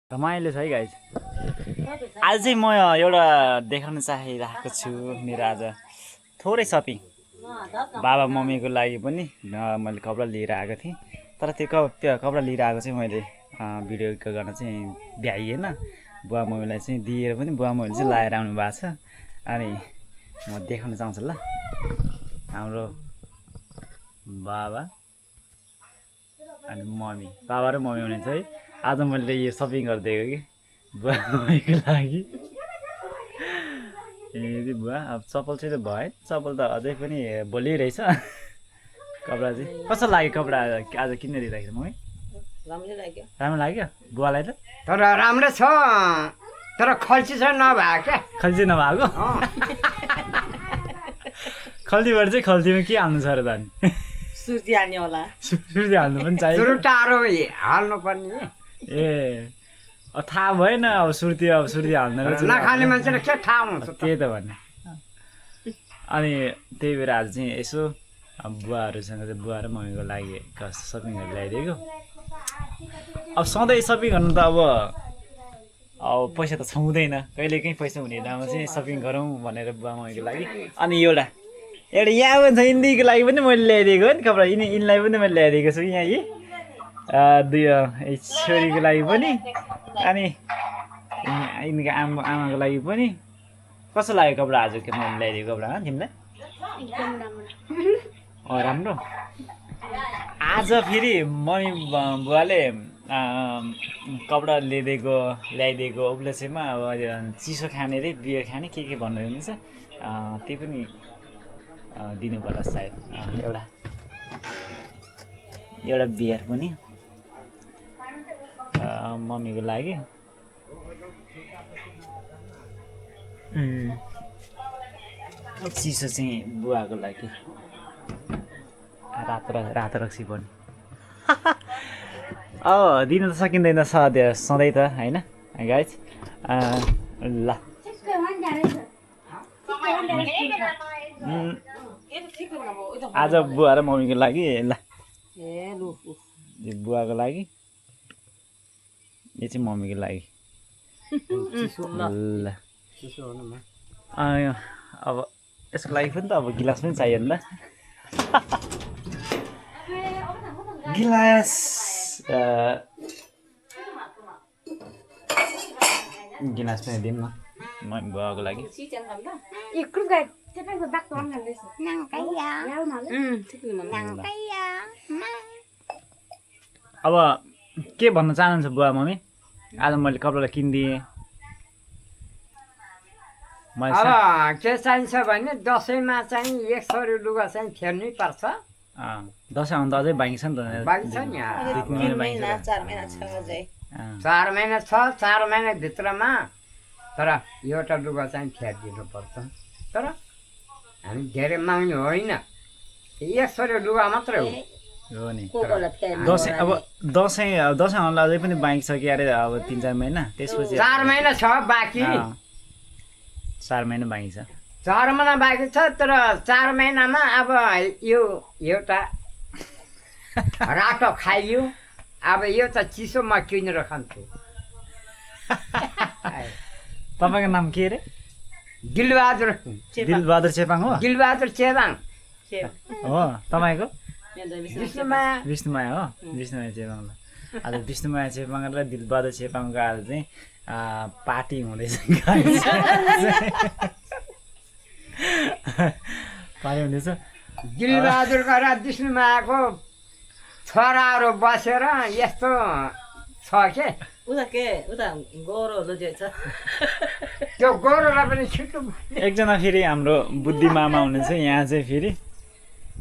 रमाइलो छ है गाइज। आज चाहिँ म एउटा देखाउन चाहिरहेको छु मेरो आज थोरै सपिङ बाबा मम्मीको लागि पनि मैले कपडा लिएर आएको थिएँ। तर त्यो कपडा लिएर आएको चाहिँ मैले भिडियो गर्न चाहिँ भ्याइएन। बुवा मम्मीलाई चाहिँ दिएर पनि बुवा मम्मीले चाहिँ लाएर आउनु भएको छ। अनि म देखाउन चाहन्छु ल हाम्रो बाबा अनि मम्मी। बाबा र मम्मी हुनुहुन्छ है। आज मैले यो सपिङ गरिदिएको कि बुवा मम्मीको लागि। ए बुवा अब चप्पल चाहिँ त भयो, चप्पल त अझै पनि बोलिरहेछ। कपडा चाहिँ कस्तो लाग्यो? कपडा आज किन्न दिँदाखेरि मम्मी राम्रो लाग्यो बुवालाई त? तर राम्रो छ, तर खल्ची चाहिँ नभएको क्या। खल्ची नभएको? खल्तीबाट चाहिँ खल्तीमा के हाल्नु छ र त? सुर्ती हाल्ने होला। सुर्ती हाल्नु पनि चाहियो। सुरु टाढो हाल्नु पर्ने। ए थाहा भएन अब सुर्ती हाल्नु नखाने मान्छेले के थाहा हुन्छ? त्यही त भन्ने। अनि त्यही भएर आज चाहिँ यसो बुवाहरूसँग चाहिँ बुवा र मम्मीको लागि सपिङहरू ल्याइदिएको। अब सधैँ सपिङ गर्नु त अब पैसा त छुँदैन, कहिलेकाहीँ पैसा हुने बेलामा चाहिँ सपिङ गरौँ भनेर बुवा मम्मीको लागि। अनि एउटा यहाँ पनि छ इन्दीको लागि पनि मैले ल्याइदिएको हो नि कपडा। यिनलाई पनि मैले ल्याइदिएको छु यहाँ यी दुई छोरीको लागि पनि अनि यिनको आमाको लागि पनि। कस्तो लाग्यो कपडा आज के मैले ल्याइदिएको कपडा तिमीलाई? राम्रो। आज फेरि मम्मी बुवाले कपडा ल्याइदिएको उपलक्ष्यमा अब चिसो खाने रे बियर खाने के भन्नुहुँदैछ त्यही पनि दिनु पर्ला सायद। एउटा बियर पनि मम्मीको लागि। चिसो चाहिँ बुवाको लागि रातो रक्सी पनि। दिनु त सकिँदैन सधैँ त होइन गाइज। ल आज बुवा र मम्मीको लागि ल बुवाको लागि यो चाहिँ मम्मीको लागि। ल अब यसको लागि पनि त अब गिलास पनि चाहियो नि त। गिलास पनि दिउँ न मम्मी बुवाको लागि। अब के भन्न चाहनुहुन्छ बुवा मम्मी? आज मैले कपडा किनिदिएँ। अब के चाहिन्छ भने दसैँमा चाहिँ एक सरी लुगा चाहिँ फेर्नै पर्छ। दसैँ आउनु त अझै बाँकी छ नि त। बाँकी छ नि, 4 महिना छ। 4 महिनाभित्रमा तर एउटा लुगा चाहिँ फेरिदिनु पर्छ। तर हामी धेरै माग्ने होइन, एक सरी लुगा मात्रै हो नि। दसैँ आउनुलाई अझै पनि बाँकी छ कि अरे अब 3-4 महिना। त्यसपछि 4 महिना छ बाँकी। 4 महिना बाँकी छ। 4 महिना बाँकी छ। तर 4 महिनामा अब यो एउटा रातो खाइयो। अब यो त चिसो म किनेर खान्छु। तपाईँको नाम के अरे? दिलबहादुर चेपाङ हो? दिलबहादुर चेपाङ हो। तपाईँको? विष्णुमाया। विष्णुमाया हो। विष्णुमाया चेपाङ। आज विष्णुमाया चेपाङ र दिलबहादुर चेपाङको आज चाहिँ पार्टी हुँदैछ। पार्टी हुँदैछ। दिलबहादुरको र विष्णुमायाको छोराहरू बसेर यस्तो छ के त्यो गोरोलाई पनि छिटो। एकजना फेरि हाम्रो बुद्धि मामा हुनुहुन्छ यहाँ चाहिँ फेरि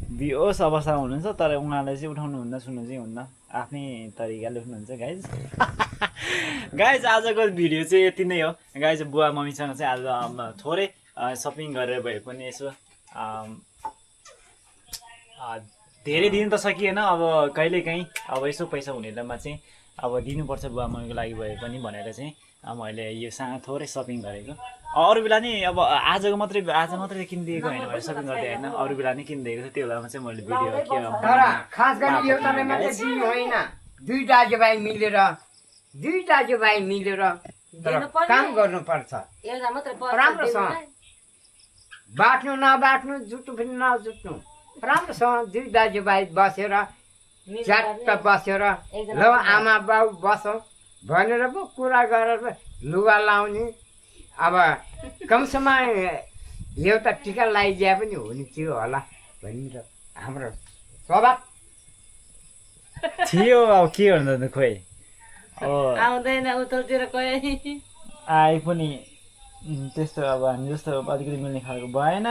बेहोस अवस्थामा हुनुहुन्छ। तर उहाँलाई चाहिँ उठाउनु हुन्न, सुन्नु चाहिँ हुन्न, आफ्नै तरिकाले उठ्नुहुन्छ गाइज। आजको भिडियो चाहिँ यति नै हो गाइज। बुवा मम्मीसँग चाहिँ आज थोरै सपिङ गरेर भए पनि यसो धेरै दिन त सकिएन। अब कहिलेकाहीँ अब यसो पैसा हुने बेलामा चाहिँ अब दिनुपर्छ बुवा मम्मीको लागि भए पनि भनेर चाहिँ मैले यो थोरै सपिङ गरेको। अरू बेला नि अब आज मात्रै किनिदिएको होइन, मैले सपिङ गर्दै होइन, अरू बेला नै किनिदिएको थियो। त्यो बेलामा चाहिँ मैले भिडियो खास गरी एउटा मात्रै दिन होइन, 2 दाजुभाइ मिलेर दुई दाजुभाइ मिलेर तर दिनुपर्ने। काम गर्नुपर्छ एउटा मात्रै पर्छ राम्रोसँग दिनुलाई। बाँट्नु नबाँट्नु जुट्नु पनि नजुट्नु राम्रोसँग दुई दाजुभाइ बसेर च्याट्ट बसेर ल आमा बाउ बसौँ भनेर पो कुरा गरेर लुगा लाउने अब कमसेकम एउटा टिका लगाइदिए पनि हुने थियो होला भनिन्छ हाम्रो स्वभाव थियो अब के भन्नु त खोइ अब आउँदैन उतरतिर कोही आए पनि त्यस्तो अब हामी जस्तो अलिकति मिल्ने खालको भएन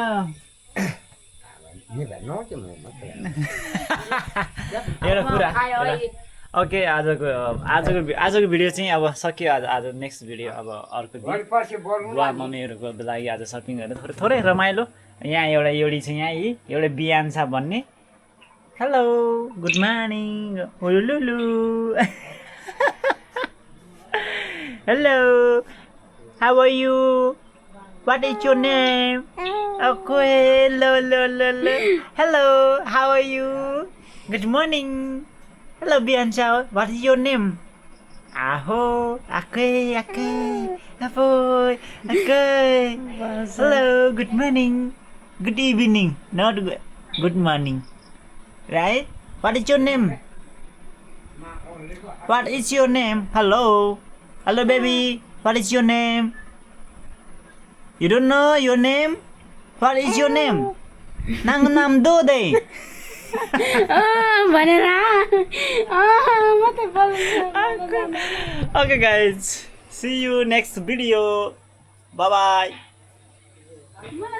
एउटा कुरा ओके आजको भिडियो चाहिँ अब सक्यो आज नेक्स्ट भिडियो अब अर्को दिन बुवा मम्मीहरूको लागि आज सपिङ गर्नु थोरै रमाइलो यहाँ एउटा एउटी छ यहाँ एउटा बिहान छ भन्ने hello good morning Lulu hello how are you what is your name Okay, hello. Hello, how are you? Good morning. Hello, Bianca. What is your name? Aho, okay. Apoy, okay. Hello, good morning. Good evening. Not good morning. Right? What is your name? What is your name? Hello, baby. What is your name? You don't know your name? What is your name? Nam do day. भनेर मात्रै बोल्नु Okay guys, see you next video. Bye bye. मलाई